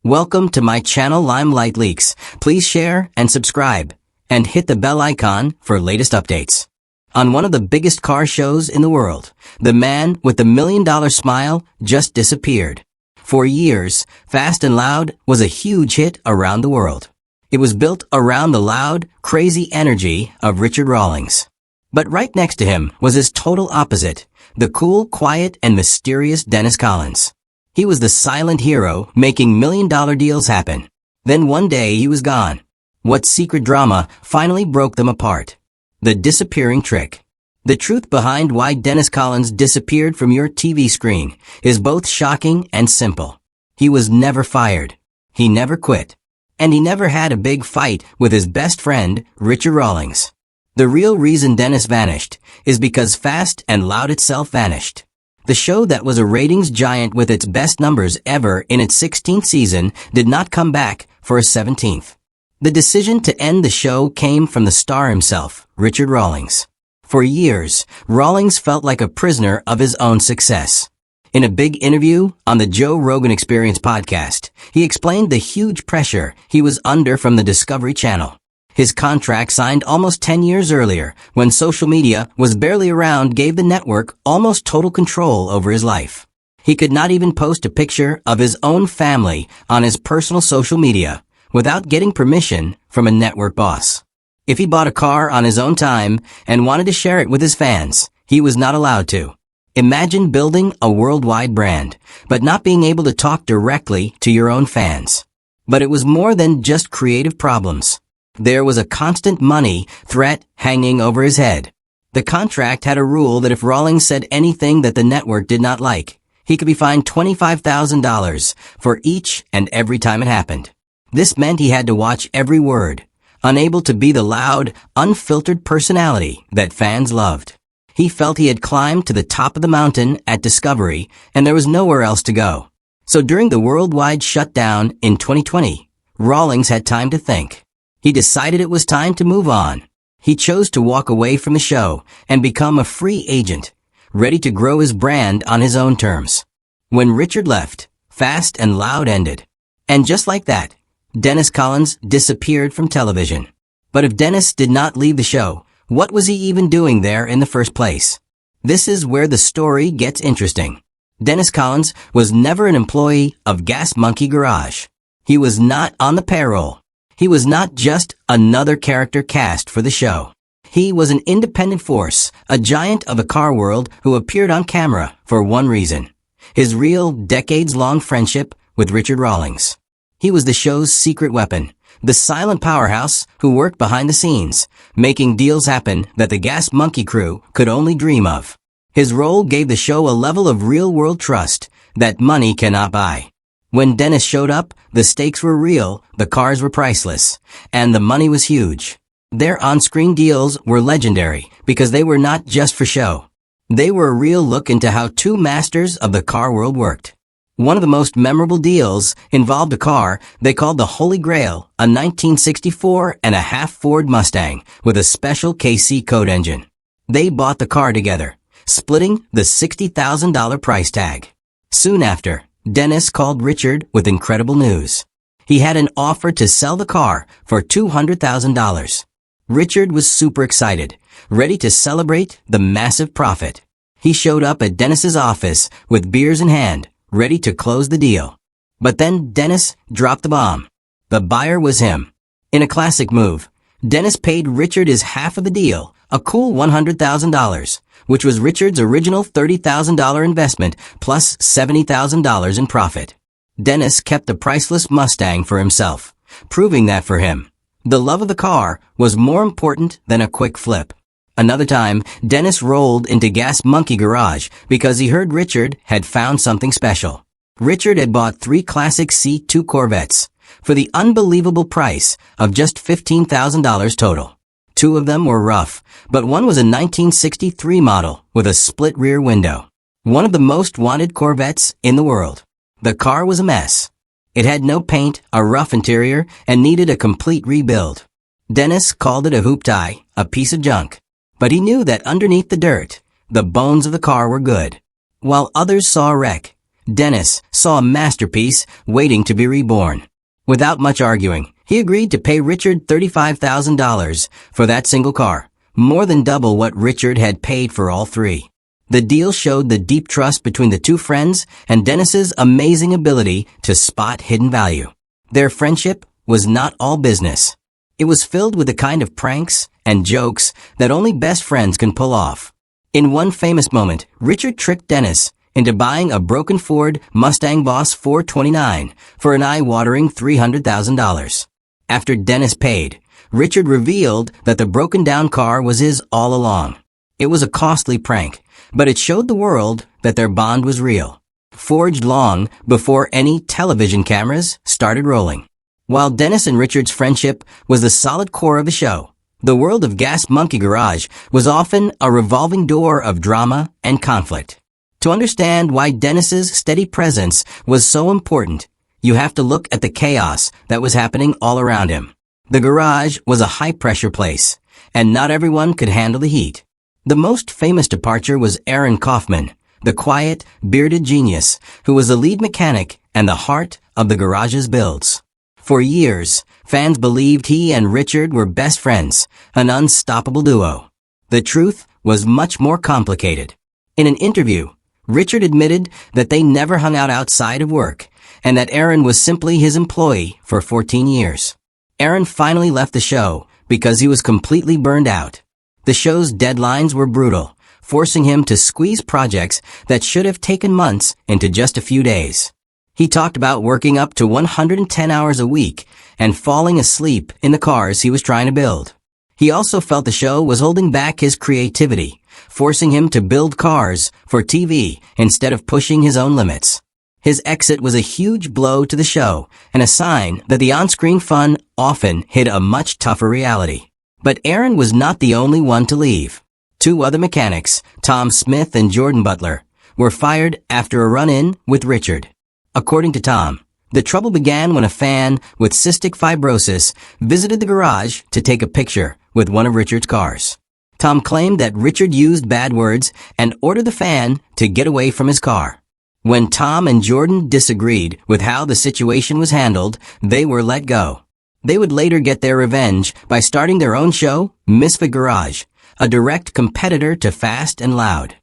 Welcome to my channel Limelight Leaks. Please share and subscribe, and hit the bell icon for latest updates. On one of the biggest car shows in the world, the man with the $1 million smile just disappeared. For years, Fast and Loud was a huge hit around the world. It was built around the loud, crazy energy of Richard Rawlings. But right next to him was his total opposite, the cool, quiet, and mysterious Dennis Collins. He was the silent hero making $1 million deals happen. Then one day he was gone. What secret drama finally broke them apart? The disappearing trick. The truth behind why Dennis Collins disappeared from your TV screen is both shocking and simple. He was never fired. He never quit. And he never had a big fight with his best friend, Richard Rawlings. The real reason Dennis vanished is because Fast and Loud itself vanished. The show that was a ratings giant with its best numbers ever in its 16th season did not come back for a 17th. The decision to end the show came from the star himself, Richard Rawlings. For years, Rawlings felt like a prisoner of his own success. In a big interview on the Joe Rogan Experience podcast, he explained the huge pressure he was under from the Discovery Channel. His contract signed almost 10 years earlier, when social media was barely around, gave the network almost total control over his life. He could not even post a picture of his own family on his personal social media without getting permission from a network boss. If he bought a car on his own time and wanted to share it with his fans, he was not allowed to. Imagine building a worldwide brand, but not being able to talk directly to your own fans. But it was more than just creative problems. There was a constant money threat hanging over his head. The contract had a rule that if Rawlings said anything that the network did not like, he could be fined $25,000 for each and every time it happened. This meant he had to watch every word, unable to be the loud, unfiltered personality that fans loved. He felt he had climbed to the top of the mountain at Discovery, and there was nowhere else to go. So during the worldwide shutdown in 2020, Rawlings had time to think. He decided it was time to move on. He chose to walk away from the show and become a free agent, ready to grow his brand on his own terms. When Richard left, Fast and Loud ended. And just like that, Dennis Collins disappeared from television. But if Dennis did not leave the show, what was he even doing there in the first place? This is where the story gets interesting. Dennis Collins was never an employee of Gas Monkey Garage. He was not on the payroll. He was not just another character cast for the show. He was an independent force, a giant of a car world who appeared on camera for one reason: his real, decades-long friendship with Richard Rawlings. He was the show's secret weapon, the silent powerhouse who worked behind the scenes, making deals happen that the Gas Monkey crew could only dream of. His role gave the show a level of real-world trust that money cannot buy. When Dennis showed up, the stakes were real, the cars were priceless, and the money was huge. Their on-screen deals were legendary because they were not just for show. They were a real look into how two masters of the car world worked. One of the most memorable deals involved a car they called the Holy Grail, a 1964.5 Ford Mustang with a special KC code engine. They bought the car together, splitting the $60,000 price tag. Soon after, Dennis called Richard with incredible news. He had an offer to sell the car for $200,000. Richard was super excited, ready to celebrate the massive profit. He showed up at Dennis's office with beers in hand, ready to close the deal. But then Dennis dropped the bomb. The buyer was him. In a classic move, Dennis paid Richard his half of the deal, a cool $100,000, which was Richard's original $30,000 investment plus $70,000 in profit. Dennis kept the priceless Mustang for himself, proving that for him, the love of the car was more important than a quick flip. Another time, Dennis rolled into Gas Monkey Garage because he heard Richard had found something special. Richard had bought 3 classic C2 Corvettes for the unbelievable price of just $15,000 total. 2 of them were rough, but one was a 1963 model with a split rear window. One of the most wanted Corvettes in the world. The car was a mess. It had no paint, a rough interior, and needed a complete rebuild. Dennis called it a hoop tie, a piece of junk. But he knew that underneath the dirt, the bones of the car were good. While others saw a wreck, Dennis saw a masterpiece waiting to be reborn. Without much arguing, he agreed to pay Richard $35,000 for that single car, more than double what Richard had paid for all three. The deal showed the deep trust between the two friends and Dennis's amazing ability to spot hidden value. Their friendship was not all business. It was filled with the kind of pranks and jokes that only best friends can pull off. In one famous moment, Richard tricked Dennis into buying a broken Ford Mustang Boss 429 for an eye-watering $300,000. After Dennis paid, Richard revealed that the broken-down car was his all along. It was a costly prank, but it showed the world that their bond was real, forged long before any television cameras started rolling. While Dennis and Richard's friendship was the solid core of the show, the world of Gas Monkey Garage was often a revolving door of drama and conflict. To understand why Dennis's steady presence was so important, you have to look at the chaos that was happening all around him. The garage was a high-pressure place, and not everyone could handle the heat. The most famous departure was Aaron Kaufman, the quiet, bearded genius who was the lead mechanic and the heart of the garage's builds. For years, fans believed he and Richard were best friends, an unstoppable duo. The truth was much more complicated. In an interview, Richard admitted that they never hung out outside of work, and that Aaron was simply his employee for 14 years. Aaron finally left the show because he was completely burned out. The show's deadlines were brutal, forcing him to squeeze projects that should have taken months into just a few days. He talked about working up to 110 hours a week and falling asleep in the cars he was trying to build. He also felt the show was holding back his creativity, forcing him to build cars for TV instead of pushing his own limits. His exit was a huge blow to the show and a sign that the on-screen fun often hid a much tougher reality. But Aaron was not the only one to leave. Two other mechanics, Tom Smith and Jordan Butler, were fired after a run-in with Richard. According to Tom, the trouble began when a fan with cystic fibrosis visited the garage to take a picture with one of Richard's cars. Tom claimed that Richard used bad words and ordered the fan to get away from his car. When Tom and Jordan disagreed with how the situation was handled, they were let go. They would later get their revenge by starting their own show, Misfit Garage, a direct competitor to Fast and Loud.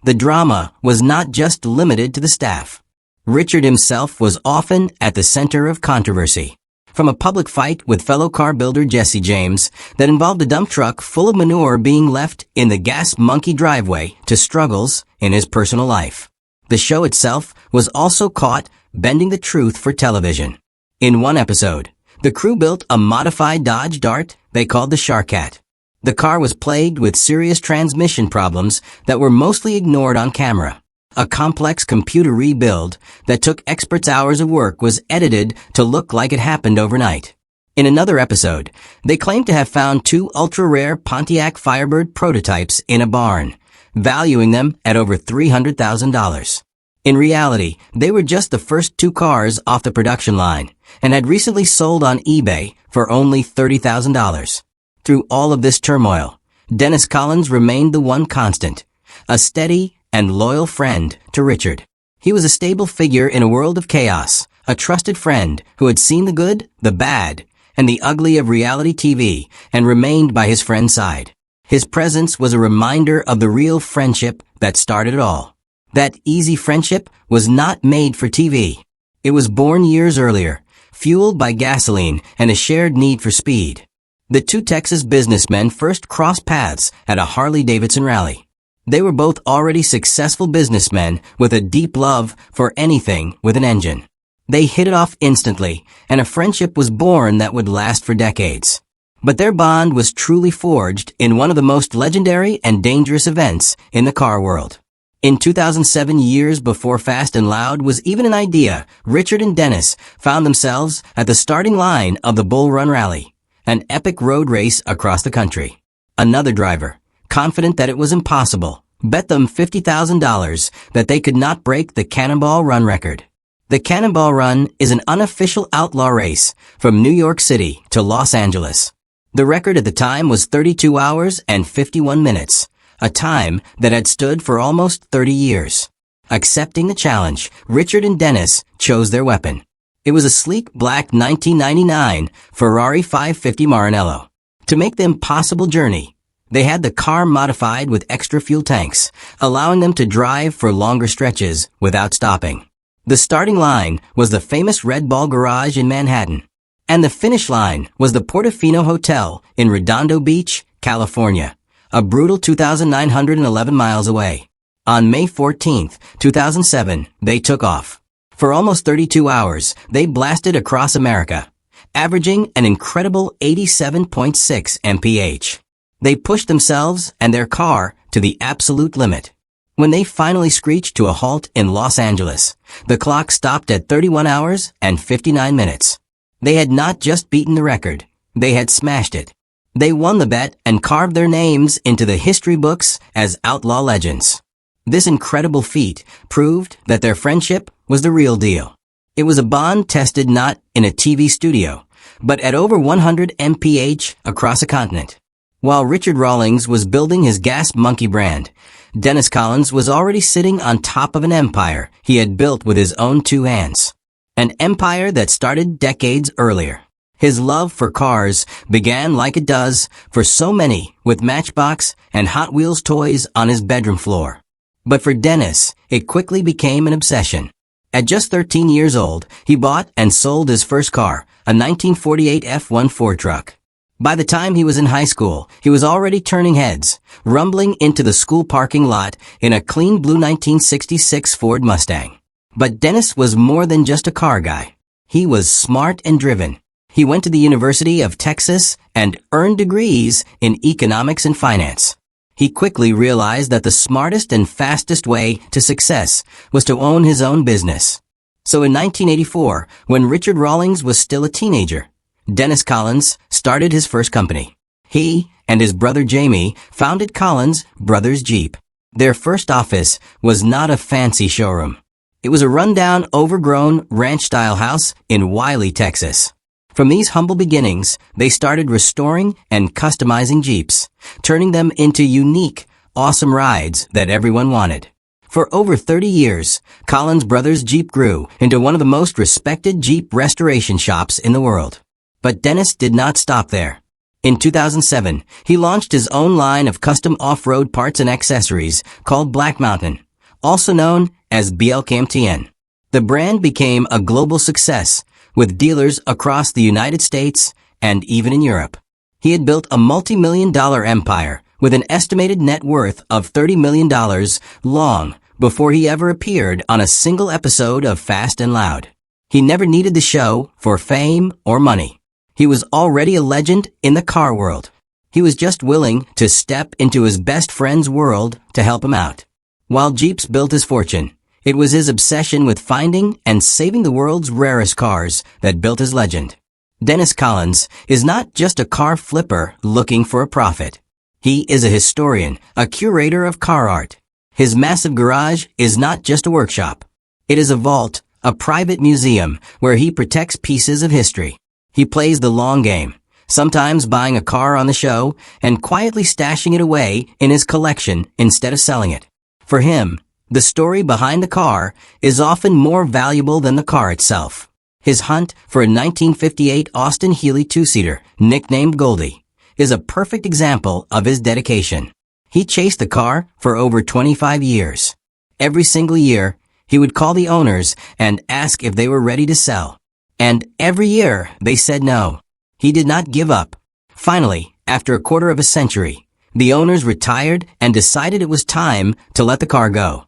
The drama was not just limited to the staff. Richard himself was often at the center of controversy. From a public fight with fellow car builder Jesse James that involved a dump truck full of manure being left in the Gas Monkey driveway to struggles in his personal life. The show itself was also caught bending the truth for television. In one episode, the crew built a modified Dodge Dart they called the Sharkcat. The car was plagued with serious transmission problems that were mostly ignored on camera. A complex computer rebuild that took experts hours of work was edited to look like it happened overnight. In another episode, they claimed to have found two ultra-rare Pontiac Firebird prototypes in a barn, valuing them at over $300,000. In reality, they were just the first two cars off the production line and had recently sold on eBay for only $30,000. Through all of this turmoil, Dennis Collins remained the one constant, a steady and loyal friend to Richard. He was a stable figure in a world of chaos, a trusted friend who had seen the good, the bad, and the ugly of reality TV and remained by his friend's side. His presence was a reminder of the real friendship that started it all. That easy friendship was not made for TV. It was born years earlier, fueled by gasoline and a shared need for speed. The two Texas businessmen first crossed paths at a Harley-Davidson rally. They were both already successful businessmen with a deep love for anything with an engine. They hit it off instantly, and a friendship was born that would last for decades. But their bond was truly forged in one of the most legendary and dangerous events in the car world. In 2007, years before Fast and Loud was even an idea, Richard and Dennis found themselves at the starting line of the Bull Run Rally, an epic road race across the country. Another driver, confident that it was impossible, bet them $50,000 that they could not break the Cannonball Run record. The Cannonball Run is an unofficial outlaw race from New York City to Los Angeles. The record at the time was 32 hours and 51 minutes, a time that had stood for almost 30 years. Accepting the challenge, Richard and Dennis chose their weapon. It was a sleek black 1999 Ferrari 550 Maranello. To make the impossible journey, they had the car modified with extra fuel tanks, allowing them to drive for longer stretches without stopping. The starting line was the famous Red Ball Garage in Manhattan, and the finish line was the Portofino Hotel in Redondo Beach, California, a brutal 2,911 miles away. On May 14, 2007, they took off. For almost 32 hours, they blasted across America, averaging an incredible 87.6 mph. They pushed themselves and their car to the absolute limit. When they finally screeched to a halt in Los Angeles, the clock stopped at 31 hours and 59 minutes. They had not just beaten the record, they had smashed it. They won the bet and carved their names into the history books as outlaw legends. This incredible feat proved that their friendship was the real deal. It was a bond tested not in a TV studio, but at over 100 mph across a continent. While Richard Rawlings was building his gas monkey brand, Dennis Collins was already sitting on top of an empire he had built with his own two hands. An empire that started decades earlier. His love for cars began like it does for so many, with Matchbox and Hot Wheels toys on his bedroom floor. But for Dennis, it quickly became an obsession. At just 13 years old, he bought and sold his first car, a 1948 F1 Ford truck. By the time he was in high school, he was already turning heads, rumbling into the school parking lot in a clean blue 1966 Ford Mustang. But Dennis was more than just a car guy. He was smart and driven. He went to the University of Texas and earned degrees in economics and finance. He quickly realized that the smartest and fastest way to success was to own his own business. So in 1984, when Richard Rawlings was still a teenager, Dennis Collins started his first company. He and his brother Jamie founded Collins Brothers Jeep. Their first office was not a fancy showroom. It was a rundown, overgrown ranch-style house in Wiley, Texas. From these humble beginnings, they started restoring and customizing Jeeps, turning them into unique, awesome rides that everyone wanted. For over 30 years, Collins Brothers Jeep grew into one of the most respected Jeep restoration shops in the world. But Dennis did not stop there. In 2007, he launched his own line of custom off-road parts and accessories called Black Mountain, also known as BLKMTN. The brand became a global success, with dealers across the United States and even in Europe. He had built a multi-million-dollar empire with an estimated net worth of $30 million long before he ever appeared on a single episode of Fast and Loud. He never needed the show for fame or money. He was already a legend in the car world. He was just willing to step into his best friend's world to help him out. While Jeeps built his fortune, it was his obsession with finding and saving the world's rarest cars that built his legend. Dennis Collins is not just a car flipper looking for a profit. He is a historian, a curator of car art. His massive garage is not just a workshop. It is a vault, a private museum where he protects pieces of history. He plays the long game, sometimes buying a car on the show and quietly stashing it away in his collection instead of selling it. For him, the story behind the car is often more valuable than the car itself. His hunt for a 1958 Austin Healey two-seater, nicknamed Goldie, is a perfect example of his dedication. He chased the car for over 25 years. Every single year, he would call the owners and ask if they were ready to sell. And every year, they said no. He did not give up. Finally, after a quarter of a century, the owners retired and decided it was time to let the car go.